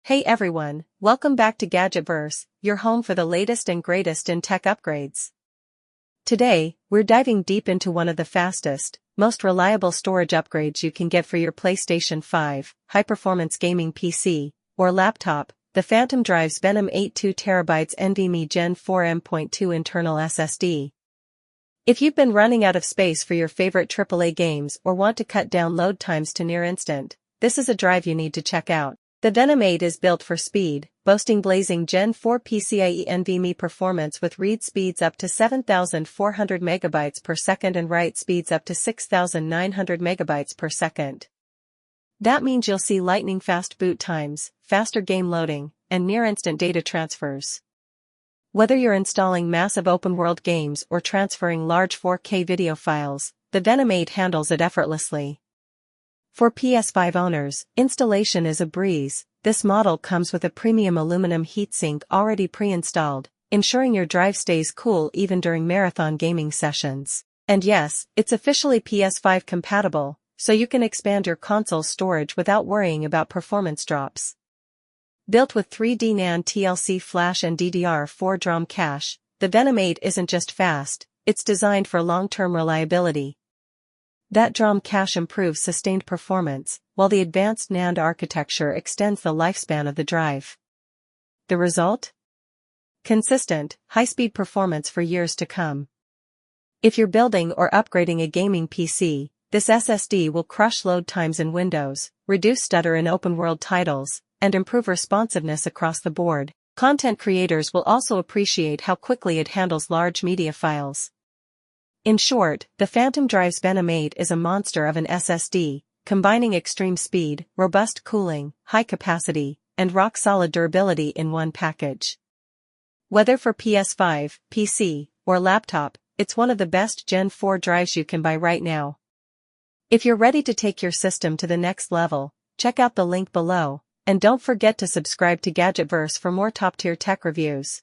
Hey everyone, welcome back to Gadgetverse, your home for the latest and greatest in tech upgrades. Today, we're diving deep into one of the fastest, most reliable storage upgrades you can get for your PlayStation 5, high-performance gaming PC, or laptop, the Fantom Drives VENOM8 2TB NVMe Gen 4 M.2 internal SSD. If you've been running out of space for your favorite AAA games or want to cut down load times to near instant, this is a drive you need to check out. The VENOM8 is built for speed, boasting blazing Gen 4 PCIe NVMe performance with read speeds up to 7,400 MB per second and write speeds up to 6,900 MB per second. That means you'll see lightning-fast boot times, faster game loading, and near-instant data transfers. Whether you're installing massive open-world games or transferring large 4K video files, the VENOM8 handles it effortlessly. For PS5 owners, installation is a breeze. This model comes with a premium aluminum heatsink already pre-installed, ensuring your drive stays cool even during marathon gaming sessions. And yes, it's officially PS5 compatible, so you can expand your console's storage without worrying about performance drops. Built with 3D NAND TLC flash and DDR4 DRAM cache, the VENOM8 isn't just fast, it's designed for long-term reliability. That DRAM cache improves sustained performance, while the advanced NAND architecture extends the lifespan of the drive. The result? Consistent, high-speed performance for years to come. If you're building or upgrading a gaming PC, this SSD will crush load times in Windows, reduce stutter in open-world titles, and improve responsiveness across the board. Content creators will also appreciate how quickly it handles large media files. In short, the Fantom Drives VENOM8 is a monster of an SSD, combining extreme speed, robust cooling, high capacity, and rock-solid durability in one package. Whether for PS5, PC, or laptop, it's one of the best Gen 4 drives you can buy right now. If you're ready to take your system to the next level, check out the link below, and don't forget to subscribe to Gadgetverse for more top-tier tech reviews.